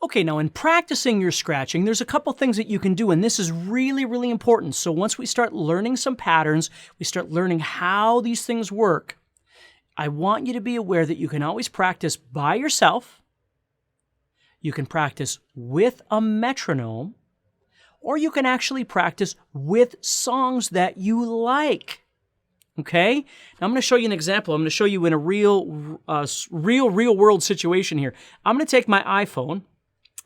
Okay, now in practicing your scratching, there's a couple things that you can do, and this is really, really important. So once we start learning some patterns, we start learning how these things work, I want you to be aware that you can always practice by yourself, you can practice with a metronome, or you can actually practice with songs that you like. Okay? Now I'm going to show you an example. I'm going to show you in a real world situation here. I'm going to take my iPhone,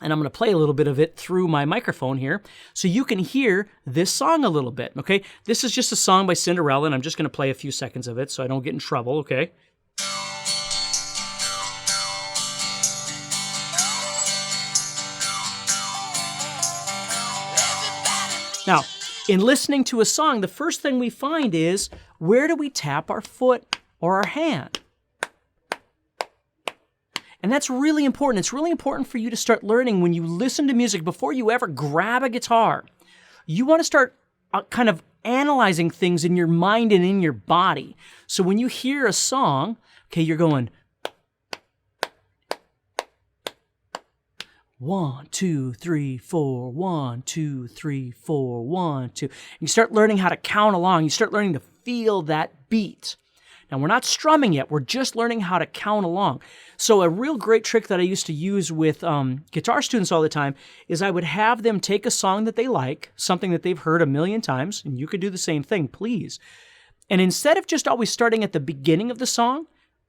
and I'm going to play a little bit of it through my microphone here so you can hear this song a little bit, okay? This is just a song by Cinderella, and I'm just going to play a few seconds of it so I don't get in trouble, okay? Now, in listening to a song, the first thing we find is, where do we tap our foot or our hand? And that's really important. It's really important for you to start learning when you listen to music before you ever grab a guitar. You want to start kind of analyzing things in your mind and in your body. So when you hear a song, okay, you're going 1, 2, 3, 4, 1, 2, 3, 4, 1, 2. And you start learning how to count along. You start learning to feel that beat. Now, we're not strumming yet. We're just learning how to count along. So a real great trick that I used to use with guitar students all the time is I would have them take a song that they like, something that they've heard a million times, and you could do the same thing, please. And instead of just always starting at the beginning of the song,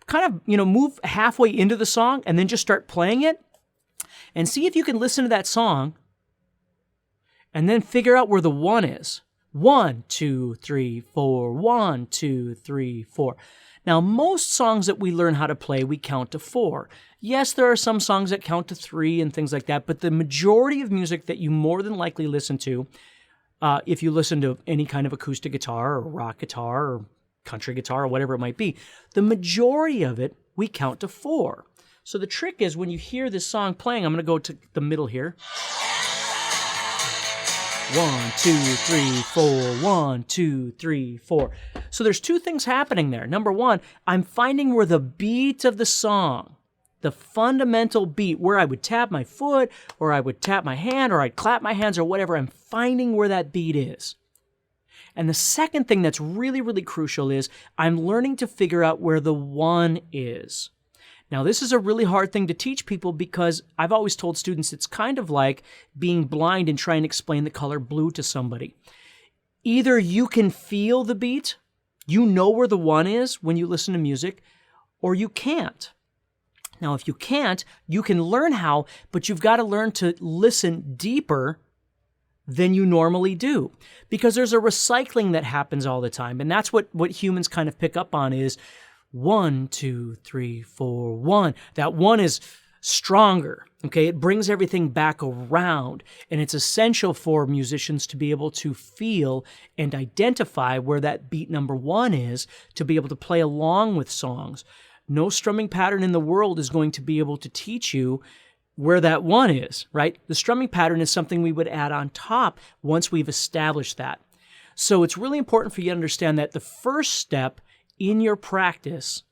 kind of, move halfway into the song and then just start playing it and see if you can listen to that song and then figure out where the 1 is. 1, 2, 3, 4, 1, 2, 3, 4. Now, most songs that we learn how to play, we count to 4. Yes, there are some songs that count to 3 and things like that, but the majority of music that you more than likely listen to, if you listen to any kind of acoustic guitar or rock guitar or country guitar or whatever it might be, the majority of it, we count to 4. So the trick is when you hear this song playing, I'm going to go to the middle here. 1, 2, 3, 4, 1, 2, 3, 4. So there's two things happening there. Number one, I'm finding where the beat of the song, the fundamental beat, where I would tap my foot, or I would tap my hand, or I'd clap my hands, or whatever, I'm finding where that beat is. And the second thing that's really, really crucial is I'm learning to figure out where the 1 is. Now, this is a really hard thing to teach people because I've always told students it's kind of like being blind and trying to explain the color blue to somebody. Either you can feel the beat, you know where the 1 is when you listen to music, or you can't. Now, if you can't, you can learn how, but you've got to learn to listen deeper than you normally do because there's a recycling that happens all the time, and that's what humans kind of pick up on is 1, 2, 3, 4, 1. That 1 is stronger, okay? It brings everything back around, and it's essential for musicians to be able to feel and identify where that beat number 1 is to be able to play along with songs. No strumming pattern in the world is going to be able to teach you where that 1 is, right? The strumming pattern is something we would add on top once we've established that. So it's really important for you to understand that the first step in your practice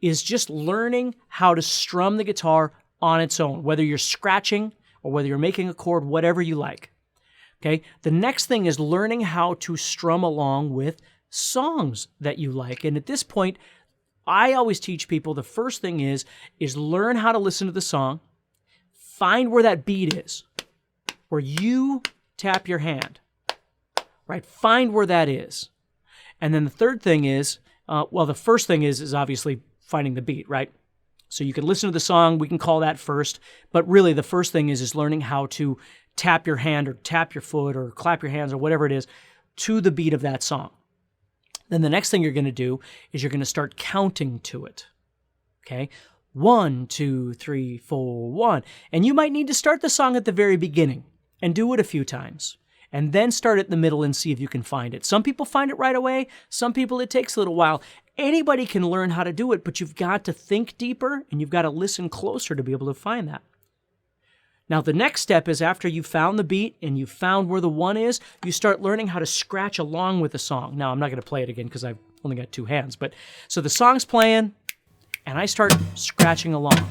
is just learning how to strum the guitar on its own, whether you're scratching or whether you're making a chord, whatever you like. Okay? The next thing is learning how to strum along with songs that you like. And at this point, I always teach people the first thing is learn how to listen to the song, find where that beat is, where you tap your hand, right? Find where that is. And then the third thing is, the first thing is obviously finding the beat, right? So you can listen to the song, we can call that first, but really the first thing is learning how to tap your hand or tap your foot or clap your hands or whatever it is to the beat of that song. Then the next thing you're going to do is you're going to start counting to it, okay? 1, 2, 3, 4, 1. And you might need to start the song at the very beginning and do it a few times. And then start at the middle and see if you can find it. Some people find it right away. Some people it takes a little while. Anybody can learn how to do it, but you've got to think deeper and you've got to listen closer to be able to find that. Now, the next step is after you've found the beat and you've found where the 1 is, you start learning how to scratch along with the song. Now, I'm not going to play it again because I've only got 2 hands. But so the song's playing and I start scratching along.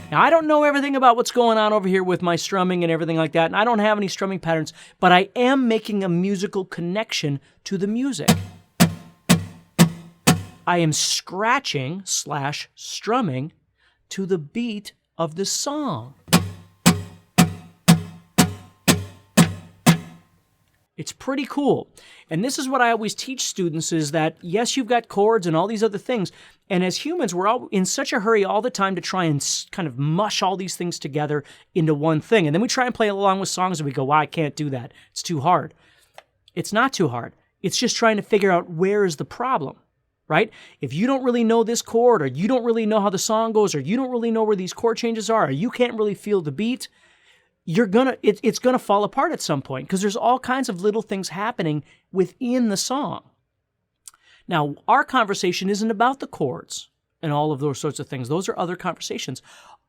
Now, I don't know everything about what's going on over here with my strumming and everything like that, and I don't have any strumming patterns, but I am making a musical connection to the music. I am scratching / strumming to the beat of the song. It's pretty cool. And this is what I always teach students is that, yes, you've got chords and all these other things. And as humans, we're all in such a hurry all the time to try and kind of mush all these things together into one thing. And then we try and play along with songs and we go, wow, I can't do that. It's too hard. It's not too hard. It's just trying to figure out where is the problem, right? If you don't really know this chord, or you don't really know how the song goes, or you don't really know where these chord changes are, or you can't really feel the beat, it's gonna fall apart at some point because there's all kinds of little things happening within the song. Now, our conversation isn't about the chords and all of those sorts of things. Those are other conversations.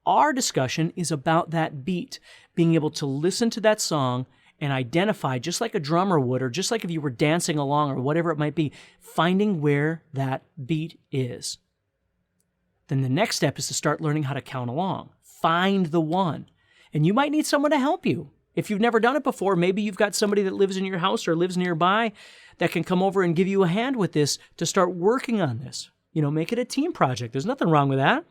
Our discussion is about that beat, being able to listen to that song and identify, just like a drummer would, or just like if you were dancing along or whatever it might be, finding where that beat is. Then the next step is to start learning how to count along. Find the one. And you might need someone to help you. If you've never done it before, maybe you've got somebody that lives in your house or lives nearby that can come over and give you a hand with this to start working on this. Make it a team project. There's nothing wrong with that.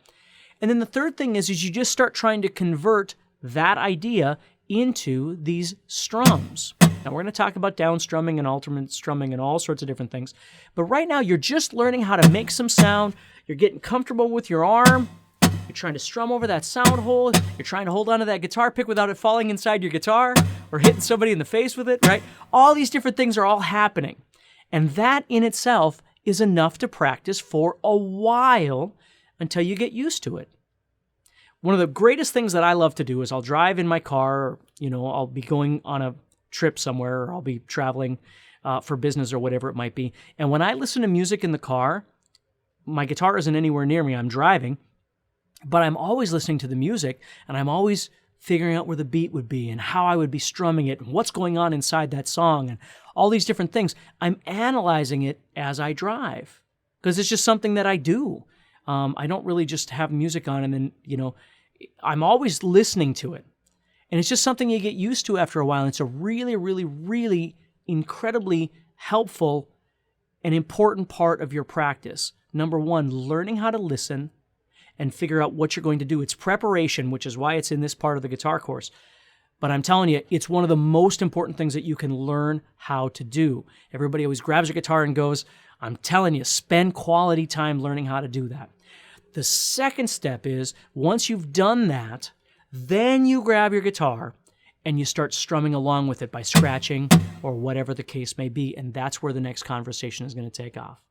And then the third thing is you just start trying to convert that idea into these strums. Now, we're going to talk about down strumming and alternate strumming and all sorts of different things. But right now, you're just learning how to make some sound. You're getting comfortable with your arm. You're trying to strum over that sound hole. You're trying to hold onto that guitar pick without it falling inside your guitar or hitting somebody in the face with it, right? All these different things are all happening. And that in itself is enough to practice for a while until you get used to it. One of the greatest things that I love to do is I'll drive in my car, or, I'll be going on a trip somewhere, or I'll be traveling for business or whatever it might be. And when I listen to music in the car, my guitar isn't anywhere near me. I'm driving. But I'm always listening to the music, and I'm always figuring out where the beat would be and how I would be strumming it and what's going on inside that song and all these different things. I'm analyzing it as I drive because it's just something that I do. I don't really just have music on and then, I'm always listening to it. And it's just something you get used to after a while. And it's a really, really, really incredibly helpful and important part of your practice. Number one, learning how to listen and figure out what you're going to do. It's preparation, which is why it's in this part of the guitar course. But I'm telling you, it's one of the most important things that you can learn how to do. Everybody always grabs a guitar and goes, I'm telling you, spend quality time learning how to do that. The second step is, once you've done that, then you grab your guitar and you start strumming along with it by scratching or whatever the case may be. And that's where the next conversation is going to take off.